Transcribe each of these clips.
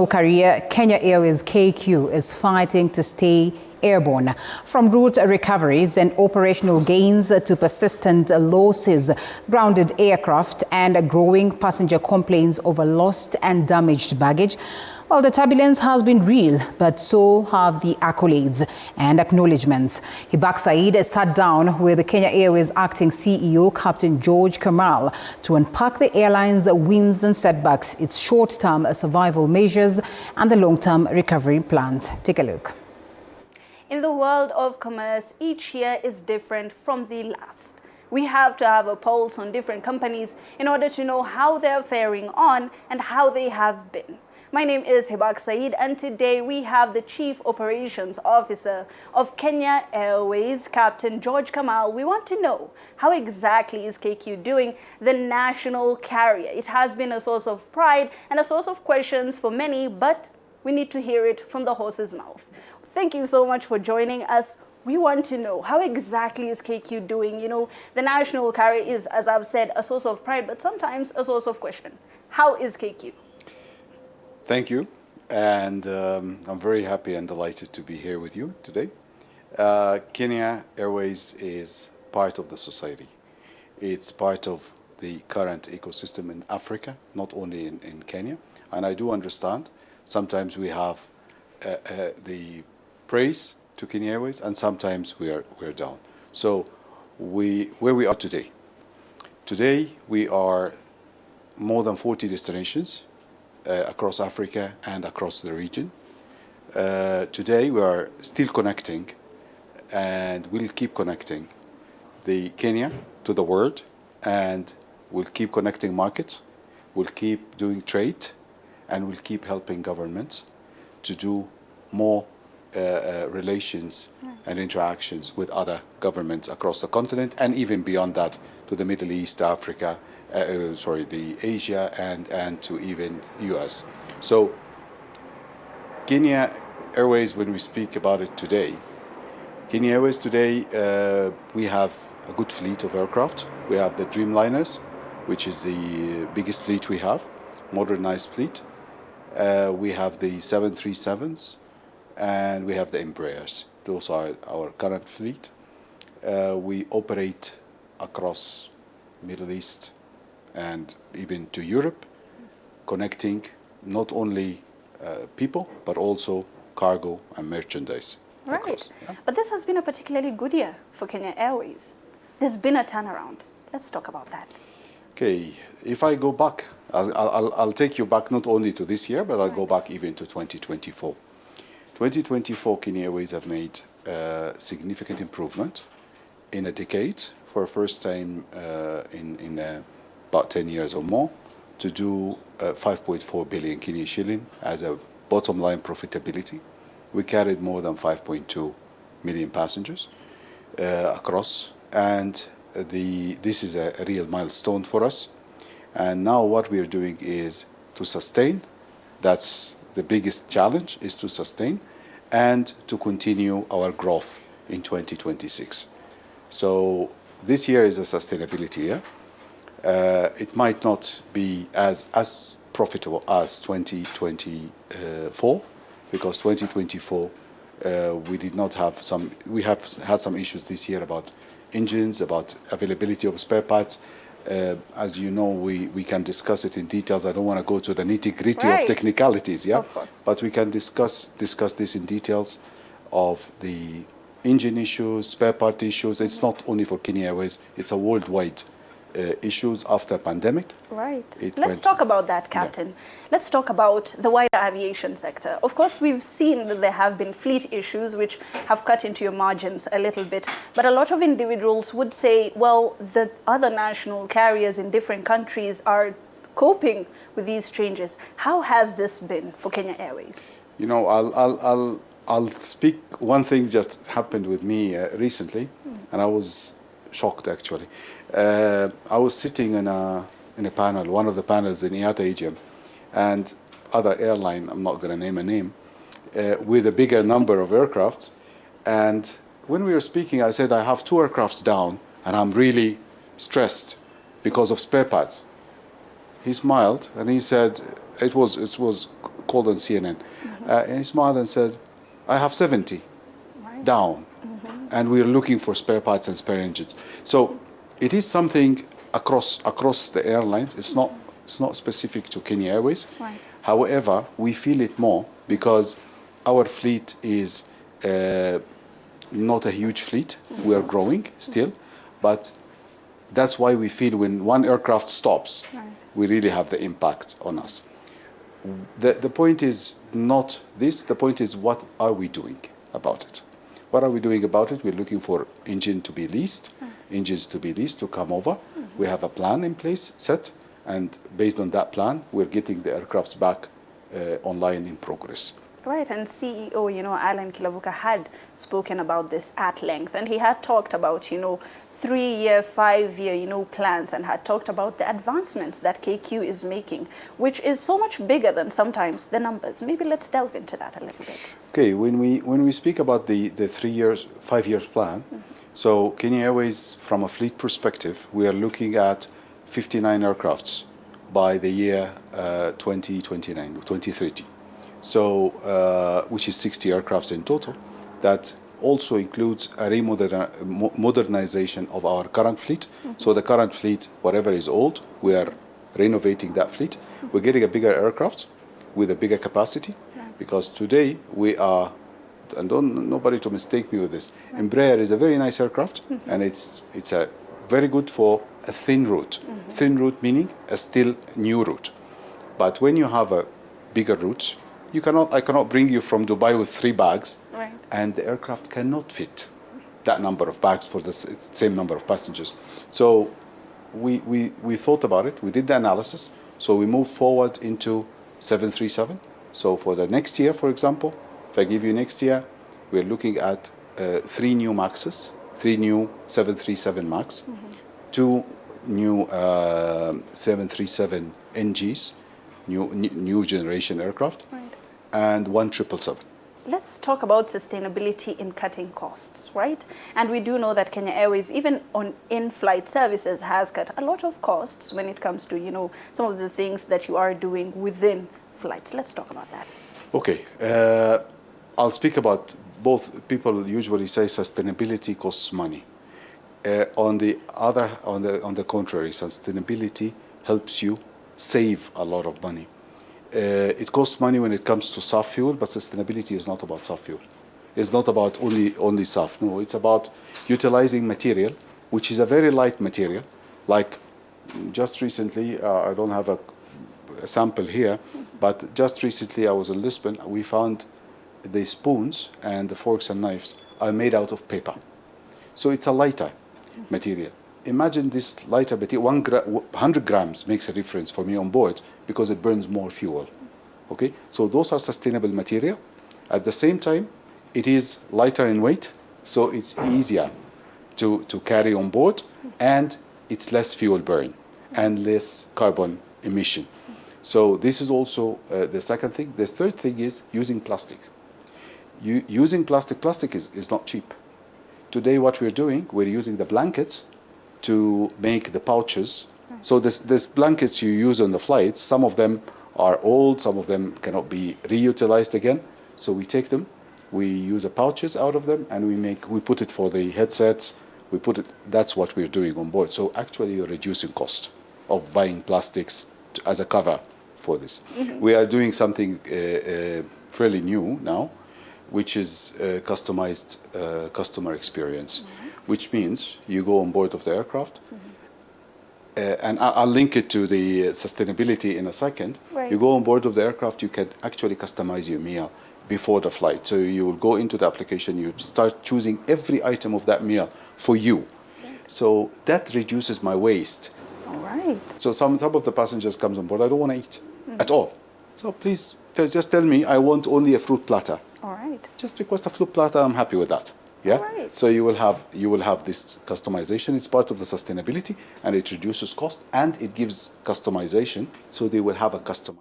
national carrier Kenya Airways KQ is fighting to stay airborne. From route recoveries and operational gains to persistent losses, grounded aircraft and growing passenger complaints over lost and damaged baggage. Well, the turbulence has been real, but so have the accolades and acknowledgements. Hibak Said sat down with the Kenya Airways acting CEO, Captain George Kamal, to unpack the airline's wins and setbacks, its short-term survival measures, and the long-term recovery plans. Take a look. In the world of commerce, each year is different from the last. We have to have a pulse on different companies in order to know how they're faring on and how they have been. My name is Hibak Said, and today we have the Chief Operations Officer of Kenya Airways, Captain George Kamal. We want to know how exactly is KQ doing, the national carrier. It has been a source of pride and a source of questions for many, but we need to hear it from the horse's mouth. Thank you so much for joining us. We want to know how exactly is KQ doing. You know, the national carrier is, as I've said, a source of pride, but sometimes a source of question. How is KQ? Thank you, and I'm very happy and delighted to be here with you today. Kenya Airways is part of the society. It's part of the current ecosystem in Africa, not only in Kenya. And I do understand sometimes we have the praise to Kenya Airways, and sometimes we're down. So where we are today. Today we are more than 40 destinations across Africa and across the region. Today we are still connecting, and we'll keep connecting the Kenya to the world, and we'll keep connecting markets, we'll keep doing trade, and we'll keep helping governments to do more relations and interactions with other governments across the continent, and even beyond that to the Middle East, Africa, the Asia, and to even US. So Kenya Airways, when we speak about it today, Kenya Airways today, we have a good fleet of aircraft. We have the Dreamliners, which is the biggest fleet we have, modernized fleet. We have the 737s, and we have the Embraers. Those are our current fleet. We operate across Middle East and even to Europe, connecting not only people, but also cargo and merchandise. Right. Across, yeah? But this has been a particularly good year for Kenya Airways. There's been a turnaround. Let's talk about that. Okay, if I go back, I'll take you back not only to this year, but I'll go back even to 2024. 2024, Kenya Airways have made significant improvement in a decade, for a first time in about 10 years or more, to do 5.4 billion Kenya shilling as a bottom line profitability. We carried more than 5.2 million passengers across, and this is a real milestone for us. And now what we are doing is to sustain. That's the biggest challenge, is to sustain and to continue our growth in 2026. So this year is a sustainability year. It might not be as profitable as 2024, because 2024 we have had some issues this year about engines, about availability of spare parts. As you know, we can discuss it in details. I don't want to go to the nitty-gritty of technicalities, yeah? Of course. But we can discuss this in details of the engine issues, spare part issues. It's not only for Kenya Airways, it's a worldwide issues after pandemic. Right. Let's talk about that, Captain. Yeah. Let's talk about the wider aviation sector. Of course, we've seen that there have been fleet issues which have cut into your margins a little bit. But a lot of individuals would say, well, the other national carriers in different countries are coping with these changes. How has this been for Kenya Airways? You know, I'll speak. One thing just happened with me recently, and I was shocked actually. I was sitting in a panel, one of the panels in IATA AGM, and other airline, I'm not going to name a name, with a bigger number of aircraft. And when we were speaking, I said, I have 2 aircrafts down, and I'm really stressed because of spare parts. He smiled, and he said, it was called on CNN. And he smiled and said, I have 70 down, and we're looking for spare parts and spare engines. So it is something across the airlines. It's not specific to Kenya Airways. Right. However, we feel it more because our fleet is not a huge fleet. We are growing still, but that's why we feel when one aircraft stops, we really have the impact on us. The point is not this. The point is, what are we doing about it? What are we doing about it? We're looking for engines to be leased to come over. We have a plan in place set, and based on that plan, we're getting the aircrafts back online in progress. Right, and CEO, Alan Kilavuka had spoken about this at length, and he had talked about, 3-year, 5-year, plans, and had talked about the advancements that KQ is making, which is so much bigger than sometimes the numbers. Maybe let's delve into that a little bit. Okay, when we speak about the 3 years, 5 years plan, so Kenya Airways, from a fleet perspective, we are looking at 59 aircrafts by the year 2029, 2030. So, which is 60 aircrafts in total. That also includes a modernization of our current fleet. So the current fleet, whatever is old, we are renovating that fleet. We're getting a bigger aircraft with a bigger capacity, because today we are, and nobody to mistake me with this, Embraer is a very nice aircraft, and it's a very good for a thin route. Thin route meaning a still new route. But when you have a bigger route, I cannot bring you from Dubai with 3 bags, and the aircraft cannot fit that number of bags for the same number of passengers. So we thought about it, we did the analysis, so we moved forward into 737. So for the next year, for example, if I give you next year, we're looking at 3 new Maxes, 3 new 737 Max, 2 new 737 NGs, new generation aircraft, and 1 777. Let's talk about sustainability in cutting costs, right? And we do know that Kenya Airways, even on in-flight services, has cut a lot of costs when it comes to, some of the things that you are doing within flights. Let's talk about that. Okay, I'll speak about both. People usually say sustainability costs money. On the contrary, sustainability helps you save a lot of money. It costs money when it comes to SAF fuel, but sustainability is not about SAF fuel. It's not about only SAF. No, it's about utilizing material, which is a very light material. Like just recently, I don't have a sample here, but just recently I was in Lisbon. We found the spoons and the forks and knives are made out of paper. So it's a lighter material. Imagine this lighter material, 100 grams makes a difference for me on board because it burns more fuel. Okay, so those are sustainable material. At the same time, it is lighter in weight, so it's easier to carry on board, and it's less fuel burn and less carbon emission. So this is also the second thing. The third thing is using plastic. Using plastic is not cheap. Today what we're doing, we're using the blankets to make the pouches. So this blankets you use on the flights, some of them are old, some of them cannot be reutilized again. So we take them, we use the pouches out of them, and we put it for the headsets. That's what we're doing on board. So actually you're reducing cost of buying plastics as a cover for this. We are doing something fairly new now, which is customized customer experience, which means you go on board of the aircraft, and I'll link it to the sustainability in a second. Right. You go on board of the aircraft, you can actually customize your meal before the flight. So you will go into the application, you start choosing every item of that meal for you. So that reduces my waste. All right. So some of the passengers comes on board, I don't want to eat at all. So please just tell me I want only a fruit platter. All right. Just request a fruit platter, I'm happy with that. Yeah. Right. So you will have this customization. It's part of the sustainability, and it reduces cost, and it gives customization. So they will have a customer.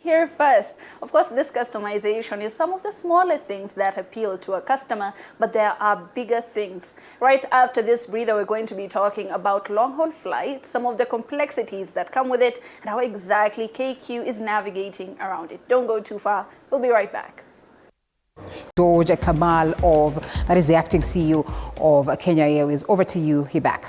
here first. Of course, this customization is some of the smaller things that appeal to a customer, but there are bigger things. Right after this breather, we're going to be talking about long-haul flights, some of the complexities that come with it, and how exactly KQ is navigating around it. Don't go too far. We'll be right back. Kamal, that is the acting CEO of Kenya Airways. Over to you, Hibak.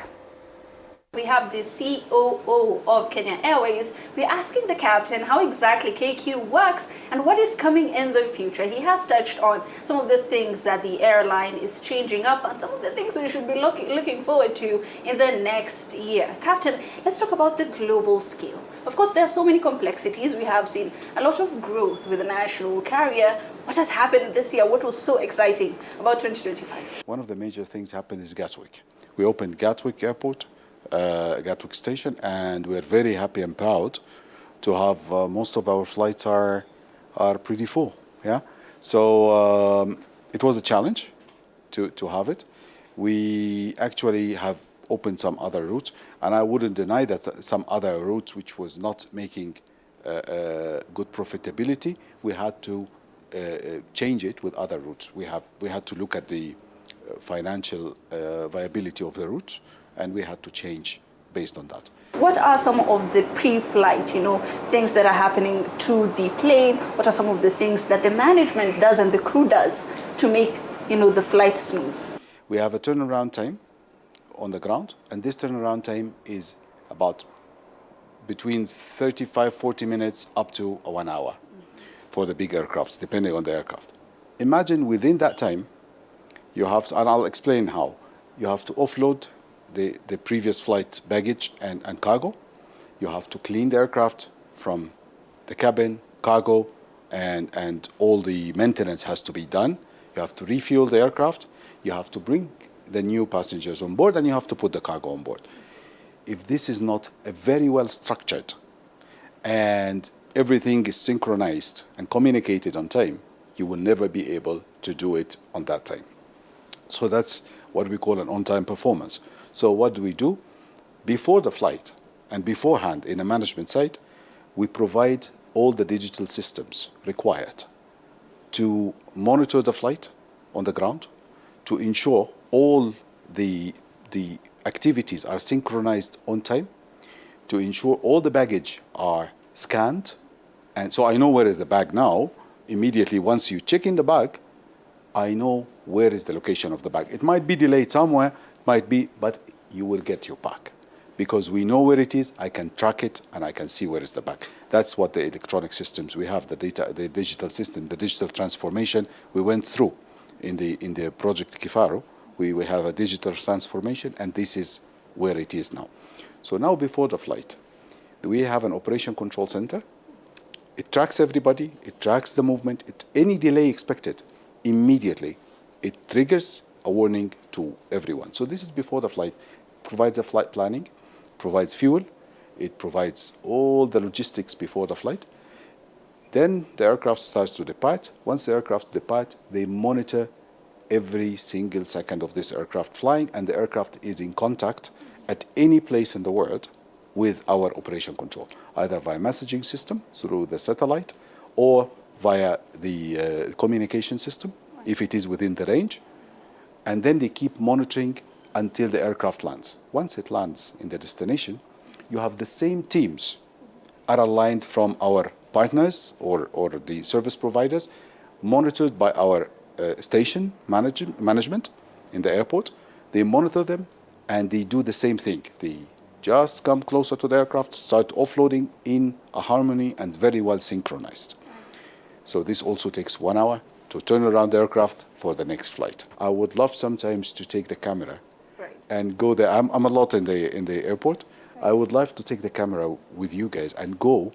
We have the COO of Kenya Airways. We're asking the captain how exactly KQ works and what is coming in the future. He has touched on some of the things that the airline is changing up and some of the things we should be looking forward to in the next year. Captain, let's talk about the global scale. Of course, there are so many complexities. We have seen a lot of growth with the national carrier. What has happened this year? What was so exciting about 2025? One of the major things happened is Gatwick. We opened Gatwick Airport, Gatwick Station, and we're very happy and proud to have most of our flights are pretty full. Yeah, so it was a challenge to have it. We actually have opened some other routes, and I wouldn't deny that some other routes which was not making good profitability, we had to change it with other routes. We had to look at the financial viability of the routes, and we had to change based on that. What are some of the pre-flight, things that are happening to the plane? What are some of the things that the management does and the crew does to make, the flight smooth? We have a turnaround time on the ground, and this turnaround time is about between 35-40 minutes up to 1 hour for the big aircrafts, depending on the aircraft. Imagine within that time, you have to, and I'll explain how, you have to offload the previous flight baggage and cargo. You have to clean the aircraft from the cabin, cargo, and all the maintenance has to be done. You have to refuel the aircraft. You have to bring the new passengers on board, and you have to put the cargo on board. If this is not a very well structured and everything is synchronized and communicated on time, you will never be able to do it on that time. So that's what we call an on-time performance. So what do we do? Before the flight and beforehand in a management site, we provide all the digital systems required to monitor the flight on the ground, to ensure all the activities are synchronized on time, to ensure all the baggage are scanned. And so I know where is the bag now. Immediately once you check in the bag, I know where is the location of the bag. It might be delayed somewhere, but you will get your bag. Because we know where it is, I can track it, and I can see where is the bag. That's what the electronic systems we have, the digital system, the digital transformation we went through in the project Kifaro. We have a digital transformation, and this is where it is now. So now before the flight, we have an operation control center. It tracks everybody, it tracks the movement. Any delay expected, immediately it triggers a warning to everyone. So this is before the flight. Provides a flight planning, provides fuel, it provides all the logistics before the flight. Then the aircraft starts to depart. Once the aircraft depart, they monitor every single second of this aircraft flying, and the aircraft is in contact at any place in the world with our operation control, either via messaging system through the satellite or via the communication system, if it is within the range. And then they keep monitoring until the aircraft lands. Once it lands in the destination, you have the same teams are aligned from our partners or the service providers, monitored by our station management in the airport. They monitor them, and they do the same thing. They just come closer to the aircraft, start offloading in a harmony and very well synchronized. So this also takes 1 hour to turn around the aircraft for the next flight. I would love sometimes to take the camera and go there. I'm a lot in the airport. I would love to take the camera with you guys and go,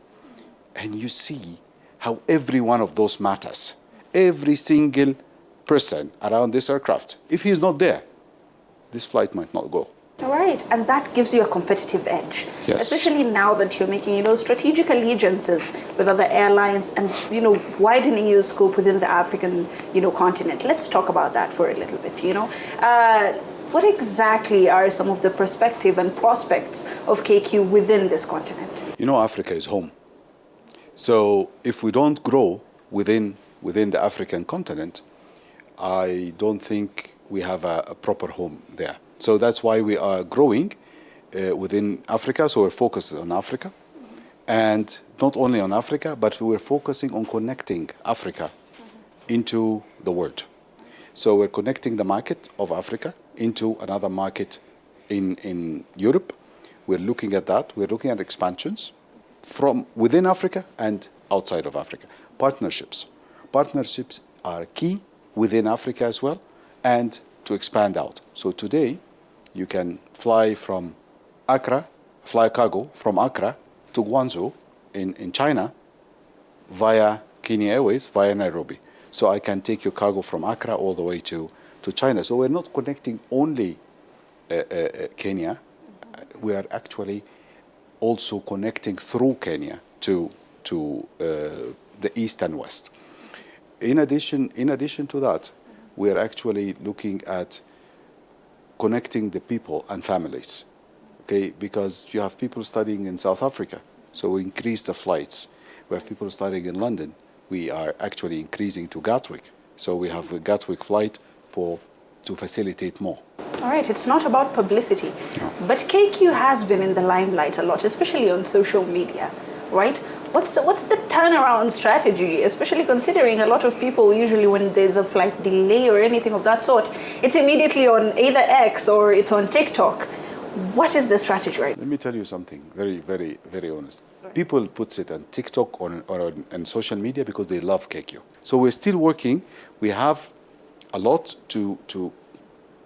and you see how every one of those matters. Every single person around this aircraft. If he is not there, this flight might not go. All right, and that gives you a competitive edge, yes. Especially now that you're making, strategic allegiances with other airlines and, widening your scope within the African, continent. Let's talk about that for a little bit, What exactly are some of the perspective and prospects of KQ within this continent? Africa is home. So if we don't grow within the African continent, I don't think we have a proper home there. So that's why we are growing within Africa. So we're focused on Africa, and not only on Africa, but we're focusing on connecting Africa into the world. So we're connecting the market of Africa into another market in Europe. We're looking at that. We're looking at expansions from within Africa and outside of Africa. Partnerships. Partnerships are key within Africa as well, and to expand out. So today, you can fly from Accra, fly cargo from Accra to Guangzhou in China via Kenya Airways, via Nairobi. So I can take your cargo from Accra all the way to China. So we're not connecting only Kenya. We are actually also connecting through Kenya to the east and west. In addition to that, we are actually looking at connecting the people and families, okay? Because you have people studying in South Africa, so we increase the flights. We have people studying in London. We are actually increasing to Gatwick. So we have a Gatwick flight to facilitate more. All right, it's not about publicity, but KQ has been in the limelight a lot, especially on social media, right? What's the turnaround strategy, especially considering a lot of people usually when there's a flight delay or anything of that sort, it's immediately on either X or it's on TikTok. What is the strategy right now? Let me tell you something very, very, very honest. People put it on TikTok or on social media because they love KQ. So we're still working. We have a lot to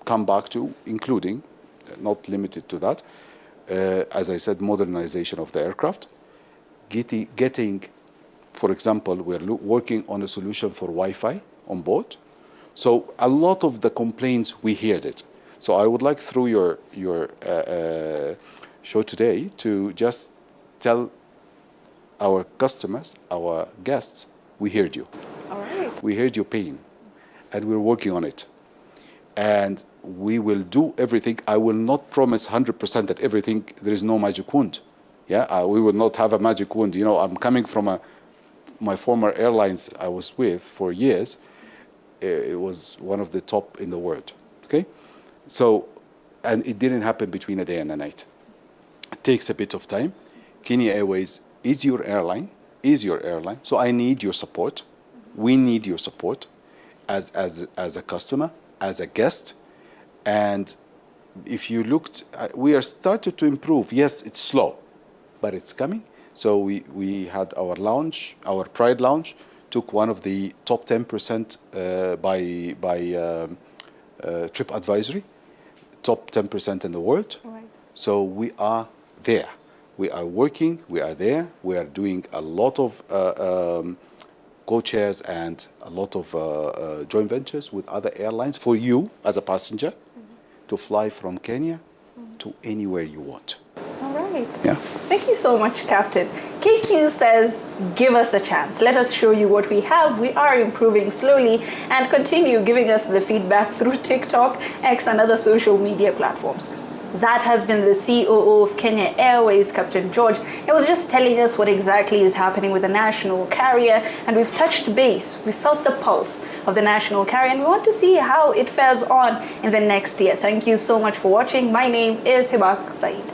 come back to, including, not limited to that, as I said, modernization of the aircraft. Getting, for example, we're working on a solution for Wi-Fi on board. So a lot of the complaints, we heard it. So I would like through your show today to just tell our customers, our guests, we heard you. All right. We heard your pain, and we're working on it. And we will do everything. I will not promise 100% that everything, there is no magic wand. Yeah, we will not have a magic wand. You know, I'm coming from my former airlines I was with for years. It was one of the top in the world, okay? So, and it didn't happen between a day and a night. It takes a bit of time. Kenya Airways is your airline, so I need your support. We need your support as a customer, as a guest. And if you looked, we are started to improve. Yes, it's slow, but it's coming. So we had our launch, our Pride launch, took one of the top 10% by TripAdvisory, top 10% in the world. Right. So we are there. We are working, we are there. We are doing a lot of co-chairs and a lot of joint ventures with other airlines for you as a passenger to fly from Kenya to anywhere you want. All right. Yeah. Thank you so much, Captain. KQ says, give us a chance. Let us show you what we have. We are improving slowly, and continue giving us the feedback through TikTok, X, and other social media platforms. That has been the COO of Kenya Airways, Captain George. He was just telling us what exactly is happening with the national carrier, and we've touched base. We felt the pulse of the national carrier, and we want to see how it fares on in the next year. Thank you so much for watching. My name is Hibak Saeed.